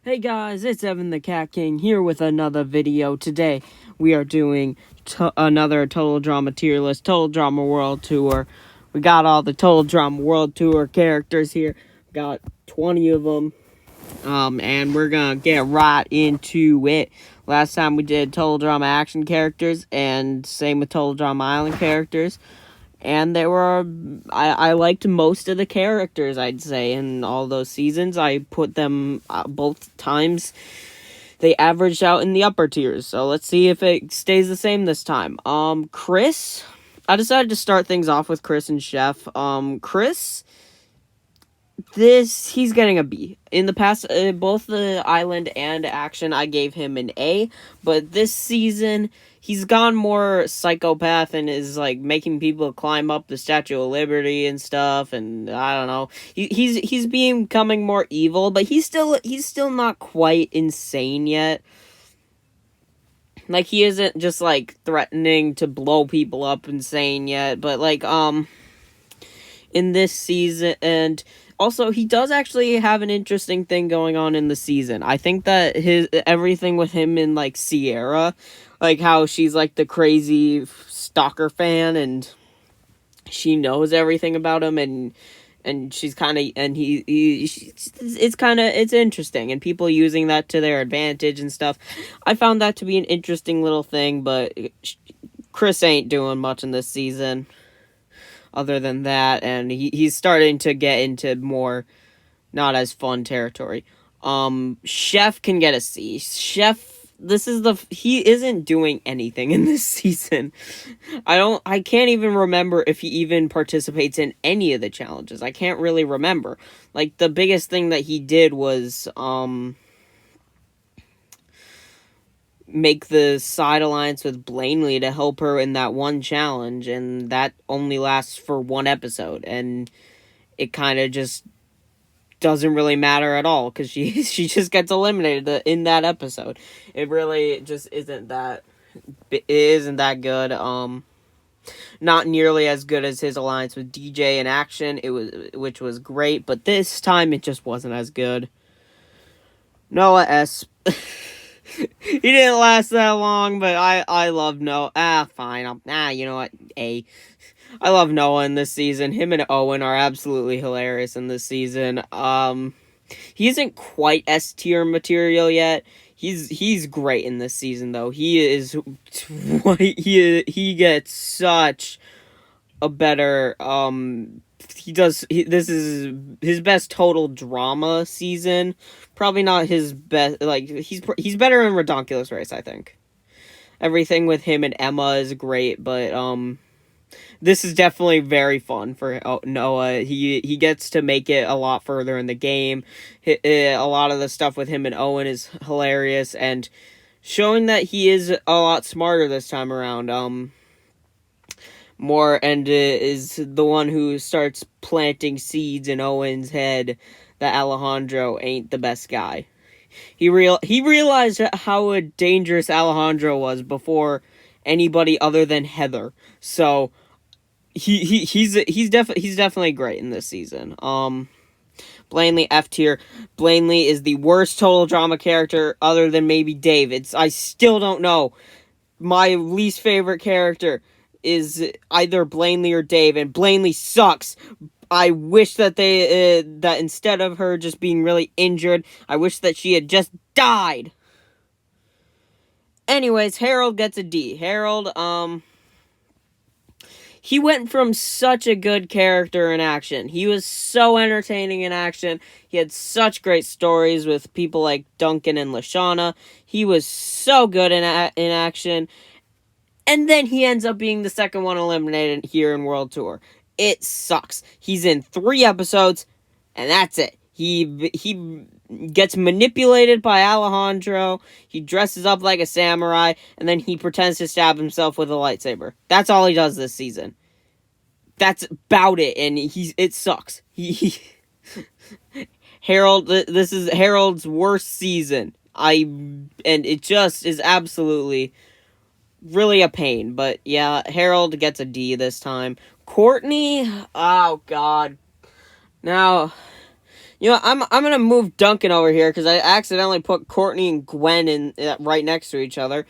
Hey guys, it's Evan the Cat King here with another video. Today we are doing another Total Drama tier list, Total Drama World Tour. We got all the Total Drama World Tour characters here. Got 20 of them. And we're gonna get right into it. Last time we did Total Drama Action characters, and same with Total Drama Island characters. And there were I liked most of the characters, I'd say, in all those seasons. I put them both times. They averaged out in the upper tiers, so let's see if it stays the same this time. Chris, I decided to start things off with Chris and Chef. Chris, he's getting a B. In the past, both the Island and Action, I gave him an A, but this season he's gone more psychopath and is like making people climb up the Statue of Liberty and stuff, and I don't know. He's becoming more evil, but he's still not quite insane yet. Like, he isn't just like threatening to blow people up insane yet, but like in this season. And also, he does actually have an interesting thing going on in the season. I think that everything with him and like Sierra, like how she's like the crazy stalker fan and she knows everything about him, and she's kind of, and it's interesting, and people using that to their advantage and stuff. I found that to be an interesting little thing, but Chris ain't doing much in this season other than that, and he's starting to get into more not as fun territory. Chef can get a C. Chef, he isn't doing anything in this season. I can't even remember if he even participates in any of the challenges. I can't really remember. Like, the biggest thing that he did was make the side alliance with Blanley to help her in that one challenge, and that only lasts for one episode, and it kind of just doesn't really matter at all because she just gets eliminated in that episode. It really just isn't that good. Not nearly as good as his alliance with DJ in Action, which was great, but this time it just wasn't as good. Noah S. He didn't last that long, but I love Noah. Fine. You know what? A. I love Noah in this season. Him and Owen are absolutely hilarious in this season. He isn't quite S tier material yet. He's great in this season though. He gets such a better this is his best total drama season. Probably not his best. Like, he's better in Redonkulous Race, I think. Everything with him and Emma is great, but this is definitely very fun for Noah. He gets to make it a lot further in the game. A lot of the stuff with him and Owen is hilarious, and showing that he is a lot smarter this time around. More, and is the one who starts planting seeds in Owen's head that Alejandro ain't the best guy. He realized how dangerous Alejandro was before anybody other than Heather. So he's definitely great in this season. Blanley F tier. Blanley is the worst total drama character other than maybe Dave. I still don't know. My least favorite character is either Blanley or Dave, and Blanley sucks. I wish that that instead of her just being really injured, I wish that she had just died. Anyways, Harold gets a D. Harold, he went from such a good character in Action. He was so entertaining in Action. He had such great stories with people like Duncan and Lashana. He was so good in Action. And then he ends up being the second one eliminated here in World Tour. It sucks. He's in 3 episodes, and that's it. He gets manipulated by Alejandro. He dresses up like a samurai, and then he pretends to stab himself with a lightsaber. That's all he does this season. That's about it, and it sucks. Harold, this is Harold's worst season. And it just is absolutely really a pain. But yeah, Harold gets a D this time. Courtney, oh god. Now, I'm gonna move Duncan over here because I accidentally put Courtney and Gwen in right next to each other.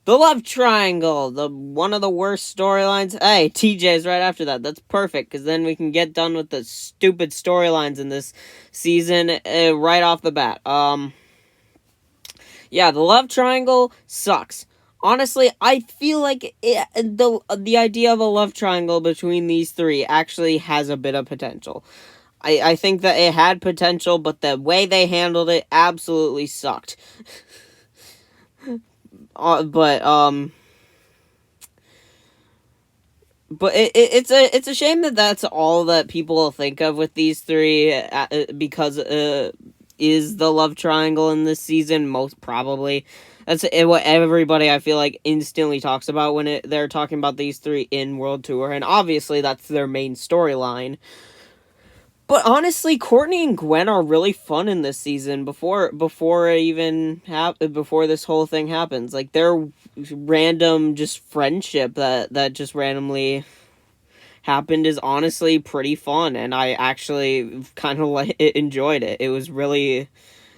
The love triangle, the one of the worst storylines. Hey, TJ's right after that. That's perfect because then we can get done with the stupid storylines in this season right off the bat. Yeah, the love triangle sucks. Honestly, I feel like the idea of a love triangle between these three actually has a bit of potential. I think that it had potential, but the way they handled it absolutely sucked. But it's a shame that that's all that people think of with these three because is the love triangle in this season most probably. That's what everybody I feel like instantly talks about when they're talking about these three in World Tour, and obviously that's their main storyline. But honestly, Courtney and Gwen are really fun in this season. Before this whole thing happens, like their random just friendship that just randomly happened is honestly pretty fun, and I actually kind of enjoyed it. It was really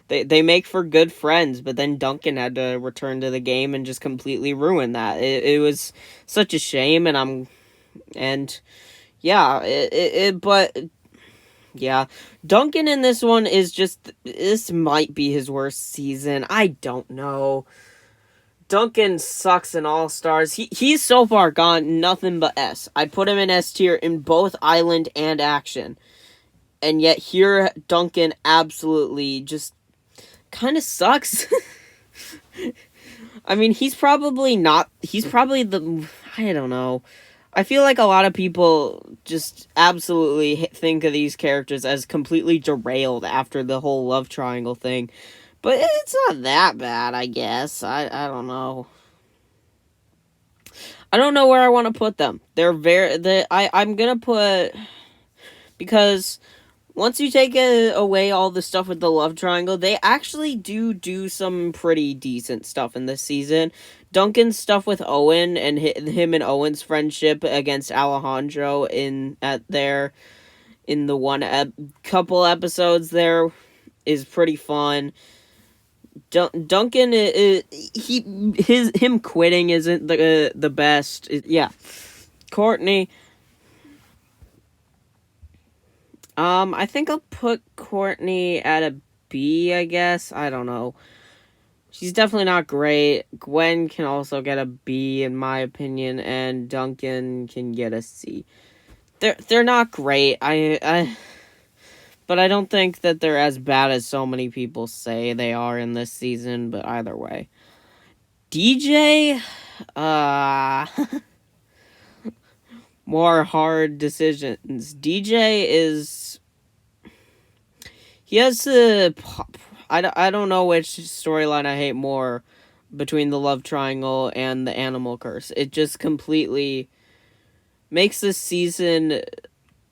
they make for good friends, but then Duncan had to return to the game and just completely ruin that. It was such a shame, and yeah, but yeah, Duncan in this one is just, this might be his worst season. I don't know. Duncan sucks in All Stars. He's so far gone nothing but S. I put him in S tier in both Island and Action. And yet here Duncan absolutely just kind of sucks. I mean, he's probably the, I don't know. I feel like a lot of people just absolutely think of these characters as completely derailed after the whole love triangle thing. But it's not that bad, I guess. I don't know. I don't know where I want to put them. I'm going to put, because once you take away all the stuff with the love triangle, they actually do some pretty decent stuff in this season. Duncan's stuff with Owen and him and Owen's friendship against Alejandro in the couple episodes there is pretty fun. Duncan him quitting isn't the best. Yeah, Courtney. I think I'll put Courtney at a B, I guess. I don't know. She's definitely not great. Gwen can also get a B in my opinion, and Duncan can get a C. They're not great. But I don't think that they're as bad as so many people say they are in this season, but either way. DJ, more hard decisions. DJ is, he has the, I don't know which storyline I hate more between the love triangle and the animal curse. It just completely makes this season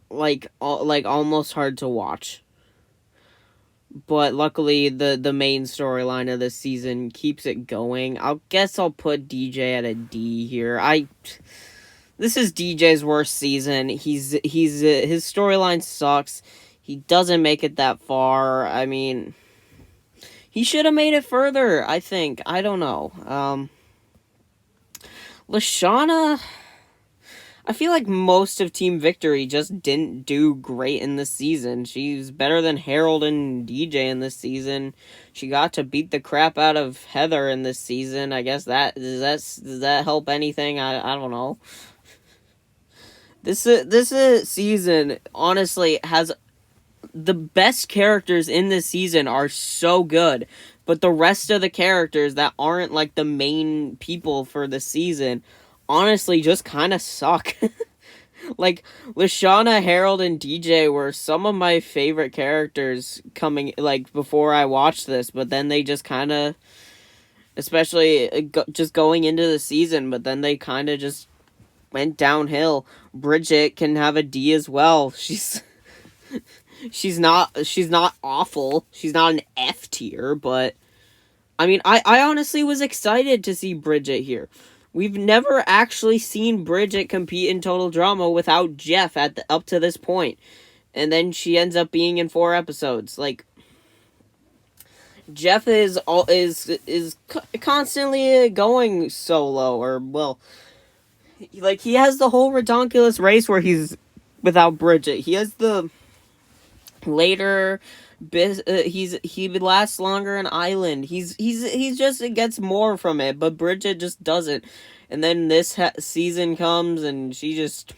like almost hard to watch. But luckily the main storyline of this season keeps it going. I'll put DJ at a D here. This is DJ's worst season. His storyline sucks. He doesn't make it that far. I mean, he should have made it further, I think. I don't know. Lashana, I feel like most of Team Victory just didn't do great in this season. She's better than Harold and DJ in this season. She got to beat the crap out of Heather in this season. I guess does that help anything? I don't know. This season honestly has the best characters in this season are so good, but the rest of the characters that aren't like the main people for the season honestly just kind of suck. Like, Lashana, Harold, and DJ were some of my favorite characters coming, like, before I watched this, but then they just kind of, especially just going into the season, but then they kind of just went downhill. Bridget can have a D as well. She's not awful. She's not an F tier, but I mean, I honestly was excited to see Bridget here. We've never actually seen Bridget compete in Total Drama without Jeff up to this point. and then she ends up being in 4 episodes. Like, Jeff is constantly going solo, or, well, like, he has the whole redonkulous race where he's without Bridget. He has the later he lasts longer in Island. He's just, it gets more from it, but Bridget just doesn't. And then this season comes and she just,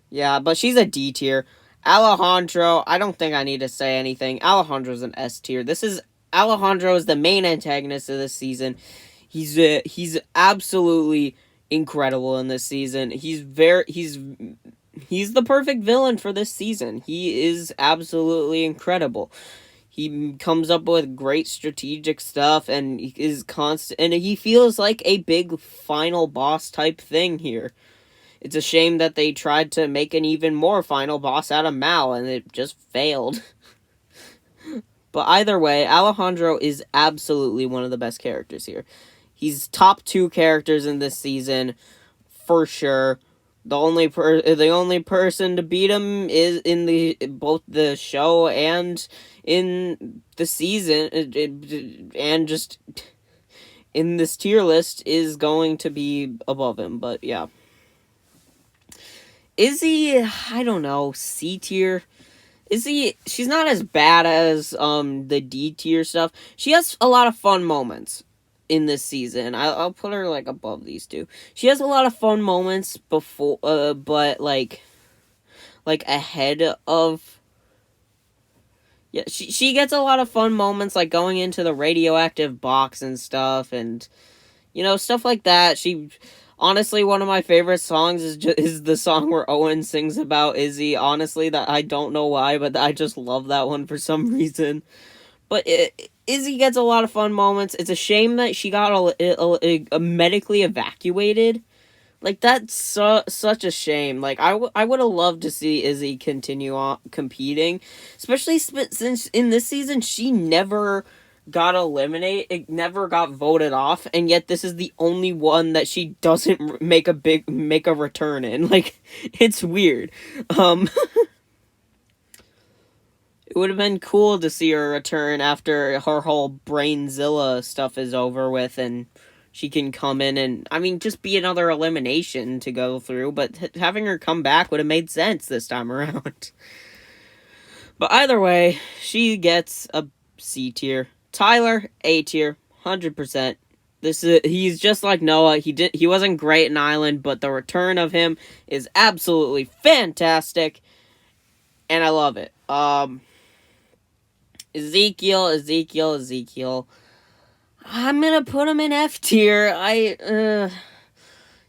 yeah, but she's a D tier. Alejandro, I don't think I need to say anything. Alejandro's an S tier. Alejandro is the main antagonist of this season. He's absolutely incredible in this season. He's the perfect villain for this season. He is absolutely incredible. He comes up with great strategic stuff and is constant, and he feels like a big final boss type thing here. It's a shame that they tried to make an even more final boss out of Mal, and it just failed. But either way, Alejandro is absolutely one of the best characters here. He's top 2 characters in this season, for sure. The only person to beat him is in both the show and in the season, and just in this tier list, is going to be above him. But yeah. Izzy, I don't know, C tier. Izzy, she's not as bad as the D tier stuff. She has a lot of fun moments in this season. I'll put her like above these two. She has a lot of fun moments before, but like ahead of. Yeah, she gets a lot of fun moments, like going into the radioactive box and stuff, and stuff like that. Honestly, one of my favorite songs is the song where Owen sings about Izzy. Honestly, that I don't know why, but I just love that one for some reason. But Izzy gets a lot of fun moments. It's a shame that she got medically evacuated. Like, that's such a shame. Like, I would have loved to see Izzy continue on competing, especially since in this season she never got eliminated, never got voted off, and yet this is the only one that she doesn't make a return in. Like, it's weird. It would have been cool to see her return after her whole Brainzilla stuff is over with, and she can come in and, I mean, just be another elimination to go through, but having her come back would have made sense this time around. But either way, she gets a C tier. Tyler, A tier, 100%. He's just like Noah. He wasn't great in Island, but the return of him is absolutely fantastic, and I love it. Ezekiel. I'm gonna put him in F tier.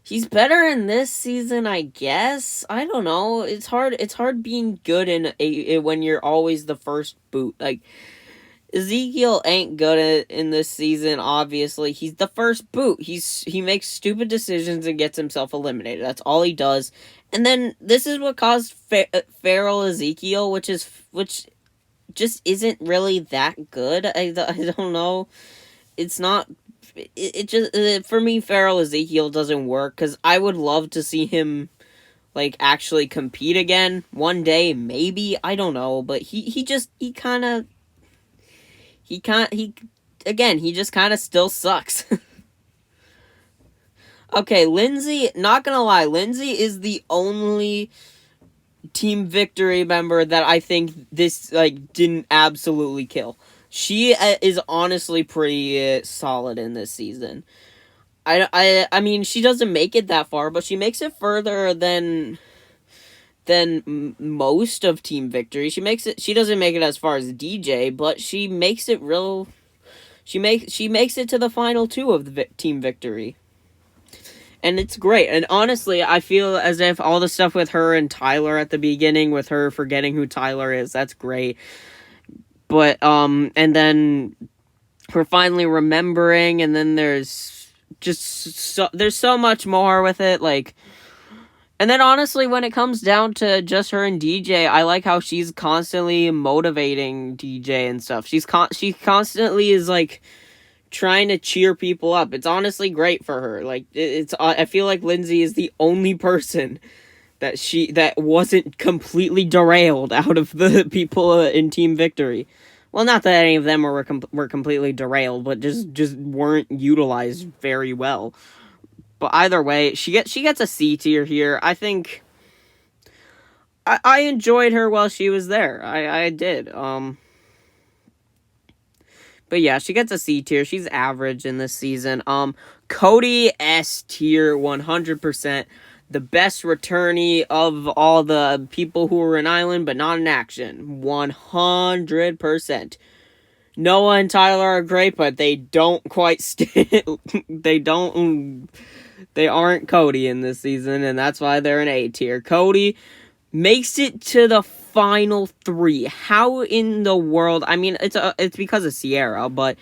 He's better in this season, I guess. I don't know. It's hard being good when you're always the first boot. Like, Ezekiel ain't good in this season, obviously. He's the first boot. He makes stupid decisions and gets himself eliminated. That's all he does. And then this is what caused Feral Ezekiel, which just isn't really that good. I don't know. It's not. It just, for me, Feral Ezekiel doesn't work, because I would love to see him, like, actually compete again one day, maybe. I don't know, but he just kind of still sucks. Okay, Lindsay, not gonna lie, Lindsay is the only Team Victory member that I think this, like, didn't absolutely kill. She is honestly pretty solid in this season. I mean, she doesn't make it that far, but she makes it further than most of Team Victory. She doesn't make it as far as DJ, but she makes it real. She makes it to the final 2 of the Team Victory. And it's great. And honestly, I feel as if all the stuff with her and Tyler at the beginning, with her forgetting who Tyler is, that's great. But, and then her finally remembering, and then there's so much more with it, like. And then honestly, when it comes down to just her and DJ, I like how she's constantly motivating DJ and stuff. She constantly is, like, trying to cheer people up. It's honestly great for her. Like, I feel like Lindsay is the only person that wasn't completely derailed out of the people in Team Victory. Well, not that any of them were completely derailed, but just weren't utilized very well. But either way, she gets a C tier here. I think I enjoyed her while she was there. I did. But yeah, she gets a C tier. She's average in this season. Cody S tier 100%. The best returnee of all the people who were in Island but not in action. 100%. Noah and Tyler are great, but they don't quite they aren't Cody in this season, and that's why they're an A tier. Cody makes it to the final 3. How in the world? I mean, it's because of Sierra, but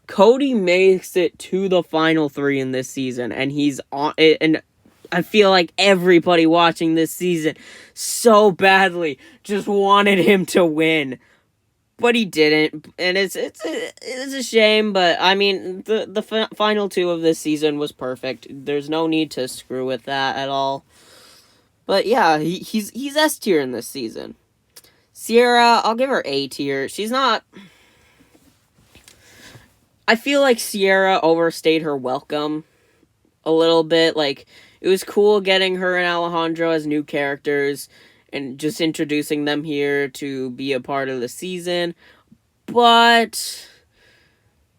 Cody makes it to the final 3 in this season, and he's on it. And I feel like everybody watching this season so badly just wanted him to win, but he didn't, and it's a shame. But I mean, the final 2 of this season was perfect. There's no need to screw with that at all. But yeah, he's S tier in this season. Sierra, I'll give her A tier. She's not. I feel like Sierra overstayed her welcome a little bit. Like, it was cool getting her and Alejandro as new characters and just introducing them here to be a part of the season. But,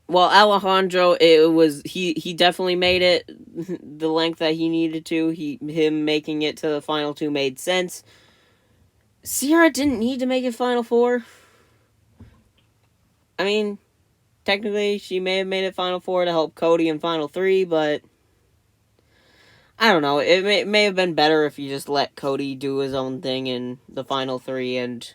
well, Alejandro, he definitely made it the length that he needed to. Him making it to the final 2 made sense. Sierra didn't need to make it final 4. I mean, technically, she may have made it final 4 to help Cody in final 3, but I don't know. It may have been better if you just let Cody do his own thing in the final 3 and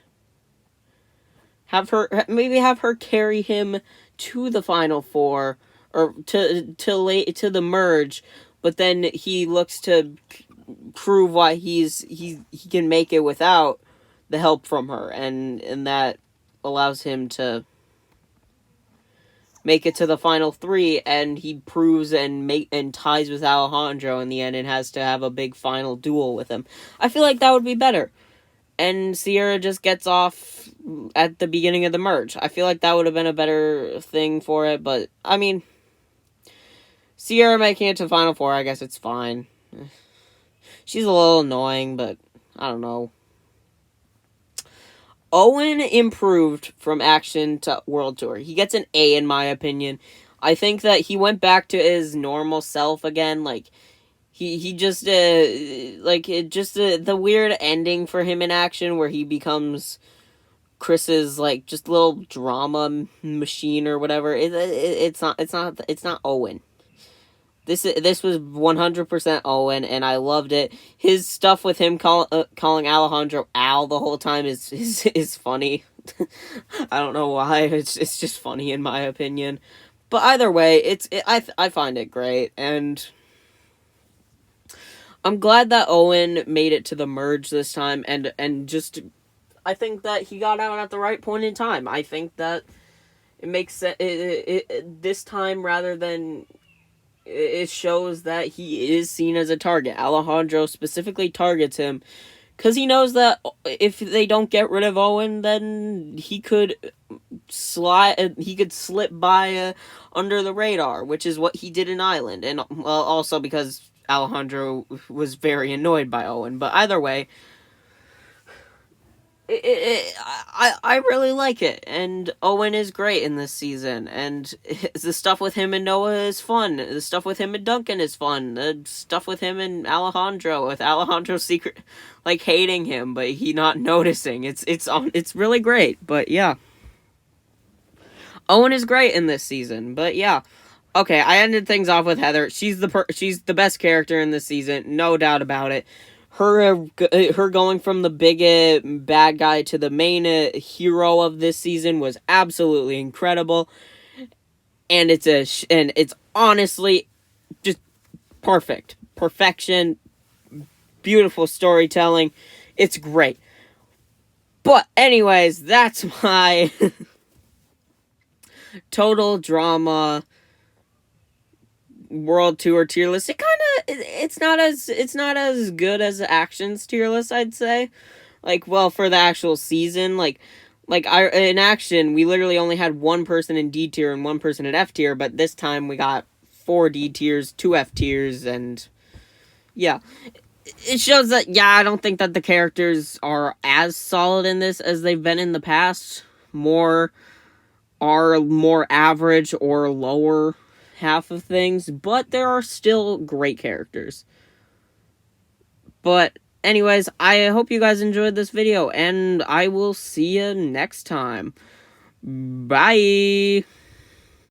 have her carry him to the final 4 or to the merge, but then he looks to prove why he can make it without the help from her, and that allows him to make it to the final 3, and he proves and ties with Alejandro in the end and has to have a big final duel with him. I feel like that would be better. And Sierra just gets off at the beginning of the merge. I feel like that would have been a better thing for it, but I mean, Sierra making it to final 4, I guess it's fine. She's a little annoying, but I don't know. Owen improved from Action to World Tour. He gets an A in my opinion. I think that he went back to his normal self again. Like, he just the weird ending for him in Action where he becomes Chris's like just little drama machine or whatever. It's not Owen. This was 100% Owen, and I loved it. His stuff with him calling Alejandro Al the whole time is funny. I don't know why. It's just funny in my opinion. But either way, I find it great, and I'm glad that Owen made it to the merge this time, and just I think that he got out at the right point in time. I think that it makes sense this time rather than. It shows that he is seen as a target. Alejandro specifically targets him because he knows that if they don't get rid of Owen, then he could slip by under the radar, which is what he did in Island, and well, also because Alejandro was very annoyed by Owen. But either way, I really like it, and Owen is great in this season, and the stuff with him and Noah is fun, the stuff with him and Duncan is fun, the stuff with him and Alejandro, with Alejandro secret, like, hating him, but he not noticing, it's really great. But yeah, Owen is great in this season. But yeah, okay, I ended things off with Heather. She's the best character in this season, no doubt about it. Her going from the big bad guy to the main hero of this season was absolutely incredible, and it's honestly just perfection, beautiful storytelling. It's great. But anyways, that's my total drama World Tour tier list. it's not as good as the actions tier list, I'd say. Like, well, for the actual season, in action, we literally only had one person in D tier and one person in F tier, but this time we got 4 D tiers, 2 F tiers, and yeah. It shows that, yeah, I don't think that the characters are as solid in this as they've been in the past. More are more average or lower half of things, but there are still great characters. But anyways, I hope you guys enjoyed this video, and I will see you next time. Bye!